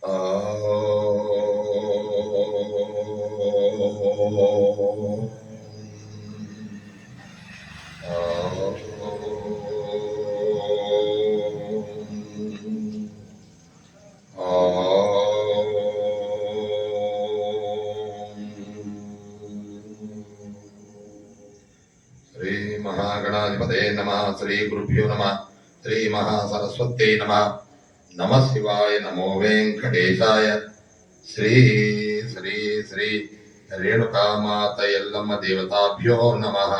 శ్రీ మహాగణాధిపతే నమః. శ్రీ గురుభ్యో నమః. శ్రీ మహాసరస్వత్యై నమః. నమః శివాయ. నమో వెంకటేశాయ. శ్రీ శ్రీ శ్రీ రేణుకామాత ఎల్లమ్మ దేవతాభ్యో నమః.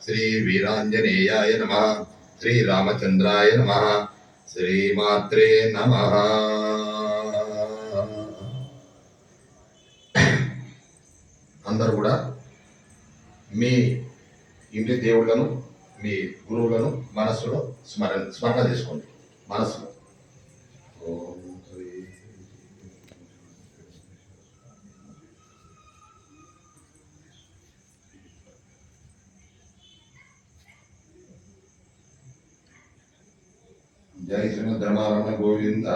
శ్రీ వీరాంజనేయాయ నమః. శ్రీ రామచంద్రాయ నమః. శ్రీమాత్రే నమః. అందరూ కూడా మీ ఇంటి దేవుళ్ళను, మీ గురువులను మనస్సులో స్మరణ చేసుకోండి. మనస్సులో జై శ్రీమద్ రమారమణ గోవింద.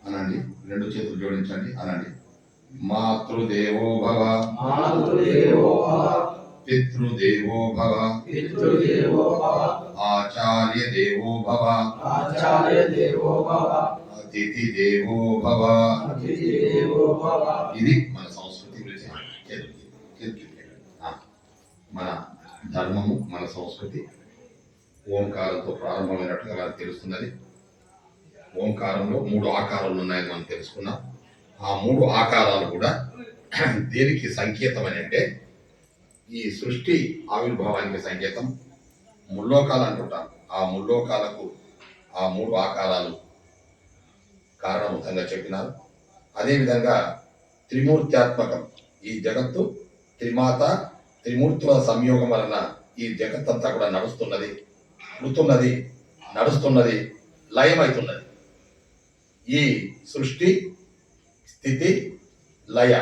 అనండి, రెండు చేతులు జోడించండి, అనండి. మాతృదేవో భవ, పితృదేవో భవ, ఆచార్య దేవో భవ, అతిథి దేవో భవ. ఇది మన సంస్కృతి గురించి, మన ధర్మము, మన సంస్కృతి ఓంకారంతో ప్రారంభమైనట్టుగా మనకు తెలుస్తున్నది. ఓంకారంలో 3 ఆకారాలు ఉన్నాయని మనం తెలుసుకున్నాం. ఆ 3 ఆకారాలు కూడా దేనికి సంకేతం అని అంటే, ఈ సృష్టి ఆవిర్భావానికి సంకేతం. ముల్లోకాలు అంటుంటారు. ఆ ముల్లోకాలకు ఆ 3 ఆకారాలు కారణభూతంగా చెప్పినారు. అదేవిధంగా త్రిమూర్త్యాత్మకం ఈ జగత్తు, త్రిమాత త్రిమూర్తుల సంయోగం వలన ఈ జగత్తంతా కూడా నడుస్తున్నది, పుడుతున్నది, నడుస్తున్నది, లయమవుతున్నది. ఈ సృష్టి, స్థితి, లయ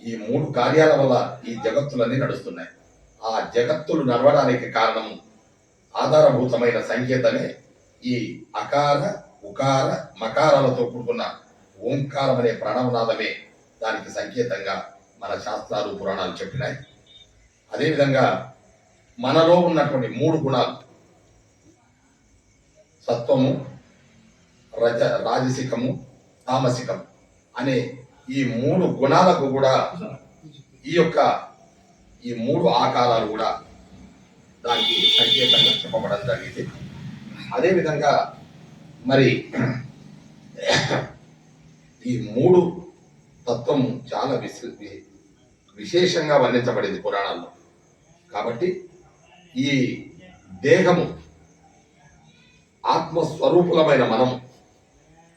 ఈ 3 కార్యాల వల్ల ఈ జగత్తులన్నీ నడుస్తున్నాయి. ఆ జగత్తులు నడవడానికి కారణం, ఆధారభూతమైన సంకేతమే ఈ అకార, ఉకార, మకారాలతో కూడుకున్న ఓంకారం అనే ప్రణవనాదమే దానికి సంకేతంగా మన శాస్త్రాలు, పురాణాలు చెప్పినాయి. అదేవిధంగా మనలో ఉన్నటువంటి 3 గుణాలు, సత్వము, రాజసికము, తామసికం అనే ఈ 3 గుణాలకు కూడా ఈ 3 ఆకారాలు కూడా దానికి సంకేతంగా చెప్పబడడం జరిగింది. అదేవిధంగా మరి ఈ 3 తత్వం చాలా విశేషంగా వర్ణించబడింది పురాణాల్లో. కాబట్టి ఈ దేహము, ఆత్మస్వరూపులమైన మనం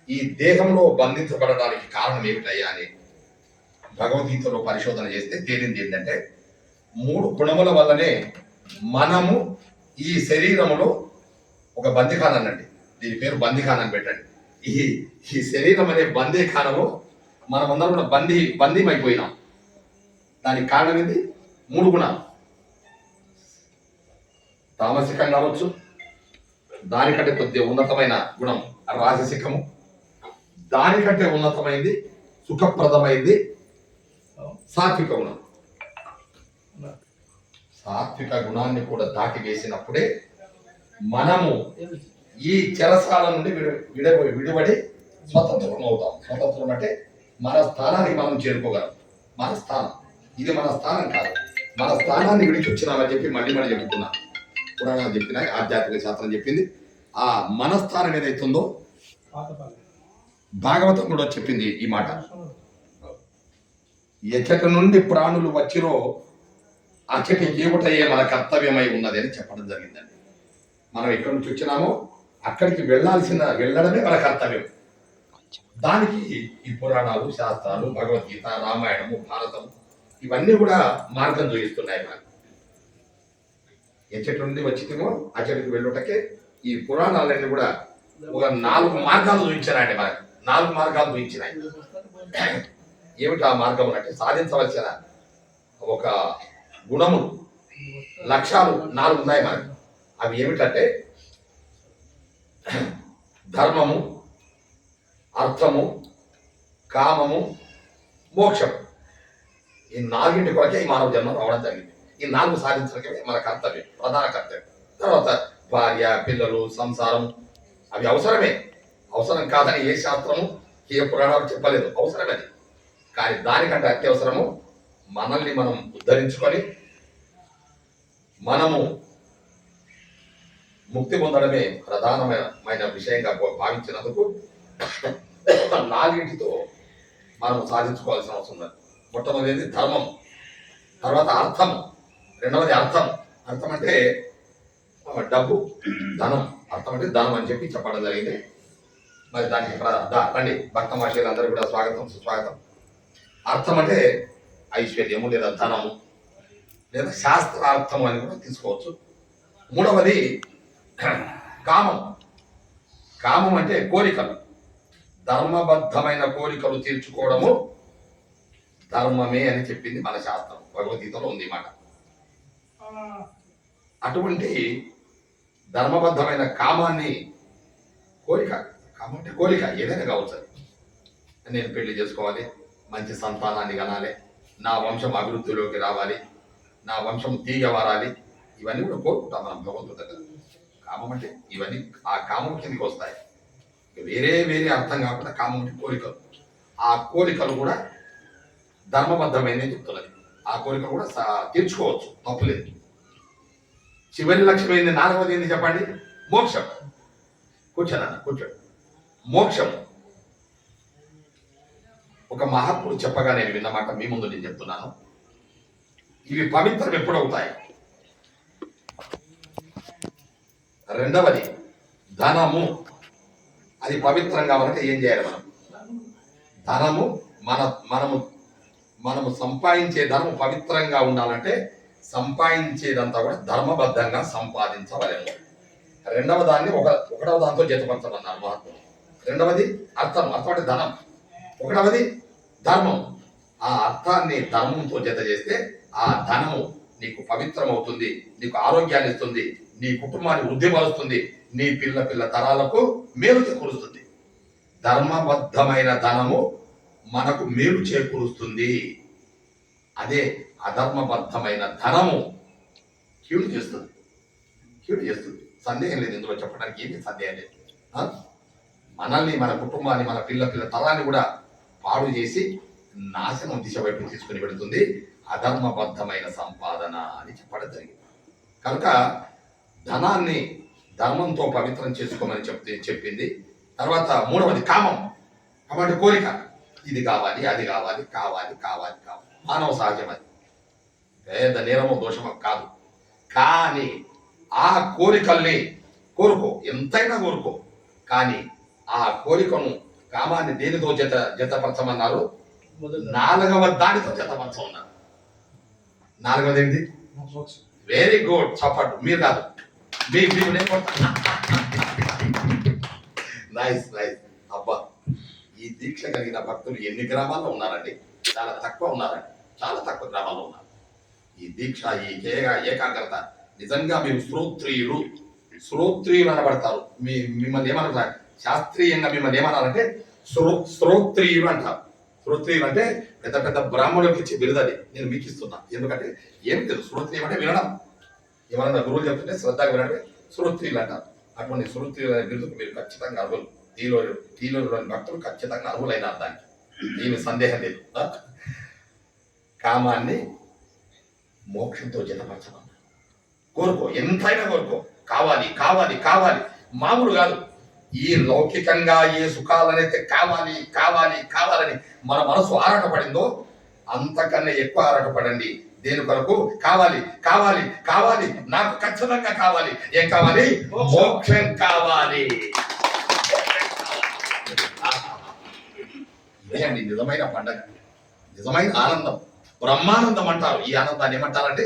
ఈ దేహంలో బంధించబడడానికి కారణం ఏమిటయ్యా అని భగవద్గీతలో పరిశోధన చేస్తే తేలింది ఏంటంటే, 3 గుణముల వల్లనే మనము ఈ శరీరములో ఒక బందిఖాన అనండి, దీని పేరు బందిఖాన అని పెట్టండి. ఈ శరీరం అనే బందీఖానలో మనమందరం కూడా బందీమైపోయినాం. దానికి కారణం ఏంటి? 3 గుణాలు. తామసికం కావచ్చు, దానికంటే కొద్దిగా ఉన్నతమైన గుణం రాజసికము, దానికంటే ఉన్నతమైంది సుఖప్రదమైంది సాత్విక గుణం. సాత్విక గుణాన్ని కూడా దాటి వేసినప్పుడే మనము ఈ చెరసాల నుండి విడిబడి స్వతంత్రం అవుతాం. స్వతంత్రం అంటే మన స్థానానికి మనం చేరుకోగలం. మన స్థానం ఇది, మన స్థానం కాదు. మన స్థానాన్ని విడిచి వచ్చినామని చెప్పి మళ్ళీ చెప్పుకున్నాం. పురాణాలు చెప్పినాయి, ఆధ్యాత్మిక శాస్త్రం చెప్పింది. ఆ మన స్థానం ఏదైతుందో భాగవతం కూడా చెప్పింది ఈ మాట. ఎచ్చట నుండి ప్రాణులు వచ్చిరో అచ్చటి ఏమిటయ్యే మన కర్తవ్యమై ఉన్నది అని చెప్పడం జరిగిందండి. మనం ఎక్కడి నుంచి వచ్చినామో అక్కడికి వెళ్ళడమే మన కర్తవ్యం. దానికి ఈ పురాణాలు, శాస్త్రాలు, భగవద్గీత, రామాయణము, భారతం ఇవన్నీ కూడా మార్గం చూపిస్తున్నాయి. మనకు ఎచ్చటి నుండి వచ్చితేమో అచ్చటికి వెళ్ళుటకే ఈ పురాణాలన్నీ కూడా ఒక 4 మార్గాలు చూపించారండి. మనకు 4 మార్గాలు చూపించినాయి. ఏమిటి ఆ మార్గం అంటే, సాధించవలసిన ఒక గుణములు, లక్ష్యాలు 4 ఉన్నాయి మనకు. అవి ఏమిటంటే ధర్మము, అర్థము, కామము, మోక్షం. ఈ నాలుగింటి కొరకే ఈ మానవ జన్మ రావడం జరిగింది. ఈ నాలుగు సాధించడమే మన కర్తవ్యం, ప్రధాన కర్తవ్యం. తర్వాత భార్య, పిల్లలు, సంసారం అవి అవసరమే. అవసరం కాదని ఏ శాస్త్రము ఏ పురాణాలు చెప్పలేదు, అవసరమే అది. కానీ దానికంటే అత్యవసరము మనల్ని మనం ఉద్ధరించుకొని మనము ముక్తి పొందడమే ప్రధానమైన విషయంగా భావించినందుకు నాలుగింటితో మనం సాధించుకోవాల్సిన అవసరం ఉంది. మొట్టమొదటిది ధర్మం, తర్వాత అర్థం, రెండవది అర్థం. అర్థం అంటే డబ్బు, ధనం. అర్థం అంటే ధనం అని చెప్పి చెప్పడం జరిగింది. మరి దానికి రండి భక్త మహర్షులందరూ కూడా స్వాగతం, సుస్వాగతం. అర్థం అంటే ఐశ్వర్యము లేదా ధనము లేదా శాస్త్రార్థము అని కూడా తీసుకోవచ్చు. మూడవది కామం. కామం అంటే కోరికలు, ధర్మబద్ధమైన కోరికలు తీర్చుకోవడము ధర్మమే అని చెప్పింది మన శాస్త్రం. భగవద్గీతలో ఉంది మాట. అటువంటి ధర్మబద్ధమైన కామాన్ని, కోరిక, కామం అంటే కోరిక ఏదైనా కావచ్చు. నేను పెళ్లి చేసుకోవాలి, మంచి సంతానాన్ని కనాలి, నా వంశం అభివృద్ధిలోకి రావాలి, నా వంశం తీగ వారాలి, ఇవన్నీ కూడా కోరుకుంటాం మనం భగవంతుడి దగ్గర. కామం అంటే ఇవన్నీ ఆ కామం కిందకి వస్తాయి. వేరే వేరే అర్థం కాకుండా కామం అంటే కోరికలు. ఆ కోరికలు కూడా ధర్మబద్ధమైనది చెప్తున్నది. ఆ కోరికలు కూడా తీర్చుకోవచ్చు, తప్పులేదు. చివరి లక్ష్యం ఏంది? నాలుగవది ఏంది చెప్పండి? మోక్షం. కూర్చోనన్న కూర్చోండి. మోక్షం ఒక మహాత్ముడు చెప్పగా నేను విన్నమాట మీ ముందు నేను చెప్తున్నాను. ఇవి పవిత్రం ఎప్పుడవుతాయి? రెండవది ధనము. అది పవిత్రం కావాలంటే ఏం చేయాలి? మనం ధనము మనము సంపాదించే ధనము పవిత్రంగా ఉండాలంటే సంపాదించేదంతా కూడా ధర్మబద్ధంగా సంపాదించవలేము. రెండవ దాన్ని ఒకటవ దాంతో జతపరచమన్నారు మహాత్ముడు. రెండవది అర్థం, అర్థం అంటే ధనం. ఒకటవది ధర్మం. ఆ అర్థాన్ని ధర్మంతో జత చేస్తే ఆ ధనము నీకు పవిత్రం అవుతుంది, నీకు ఆరోగ్యాన్ని ఇస్తుంది, నీ కుటుంబాన్ని వృద్ధిపరుస్తుంది, నీ పిల్ల తరాలకు మేలు చేకూరుస్తుంది. ధర్మబద్ధమైన ధనము మనకు మేలు చేకూరుస్తుంది. అదే అధర్మబద్ధమైన ధనము కీడు చేస్తుంది. సందేహం లేదు, ఇందులో చెప్పడానికి ఏమీ సందేహం లేదు. మనల్ని, మన కుటుంబాన్ని, మన పిల్ల తరాన్ని కూడా పాడు చేసి నాశనం దిశ వైపు తీసుకుని పెడుతుంది అధర్మబద్ధమైన సంపాదన అని చెప్పడం జరిగింది. కనుక ధనాన్ని ధర్మంతో పవిత్రం చేసుకోమని చెప్పింది. తర్వాత మూడవది కామం. కాబట్టి కోరిక, ఇది కావాలి, అది కావాలి, కావాలి. మానవ సహజం, అది పెద్ద నేరమో దోషమో కాదు. కానీ ఆ కోరికల్ని కోరుకో, ఎంతైనా కోరుకో. కానీ ఆ కోరికను, కామాన్ని దేనితో జతపరచమన్నారు? నాలుగవ దానితో జతపరచమన్నారు. నాలుగవది ఏంటి? వెరీ గుడ్, చప్పట్లు. మీరు కాదు, మీరు నైస్. అబ్బా, ఈ దీక్ష కలిగిన భక్తులు ఎన్ని గ్రామాల్లో ఉన్నారండి? చాలా తక్కువ ఉన్నారండి, చాలా తక్కువ గ్రామాల్లో ఉన్నారు. ఈ దీక్ష, ఈ ఏకాగ్రత, నిజంగా మీరు శ్రోత్రియులు అనబడతారు. మిమ్మల్ని ఏమన్నారు? శాస్త్రీయంగా మిమ్మల్ని ఏమన్నారంటే శ్రోత్రియులు అంటారు. శ్రోత్రియులు అంటే పెద్ద పెద్ద బ్రాహ్మణులకు ఇచ్చే బిరుదది నేను మీకు ఇస్తున్నా. ఎందుకంటే ఏం లేదు, శ్రోత్రియం అంటే వినడం. ఏమన్నా గురువులు చెప్తుంటే శ్రద్ధగా వినడమే శ్రోత్రియులు అంటారు. అటువంటి శ్రోత్రియుల బిరుదుకు మీరు ఖచ్చితంగా అర్హులు. తీలోని భక్తులు ఖచ్చితంగా అర్హులైన దానికి ఏమి సందేహం లేదు. కామాన్ని మోక్షంతో జతపరచడం. కోరుకో, ఎంతైనా కోరుకో. కావాలి. మామూలు కాదు. ఈ లౌకికంగా ఏ సుఖాలనైతే కావాలని మన మనసు ఆరాటపడిందో అంతకన్నా ఎక్కువ ఆరాటపడండి. దేని కొరకు? కావాలి, నాకు ఖచ్చితంగా కావాలి. ఏం కావాలి? మోక్షం కావాలి. ఇదే అండి నిజమైన పండగ, నిజమైన ఆనందం, బ్రహ్మానందం అంటారు. ఈ ఆనందాన్ని ఏమంటారంటే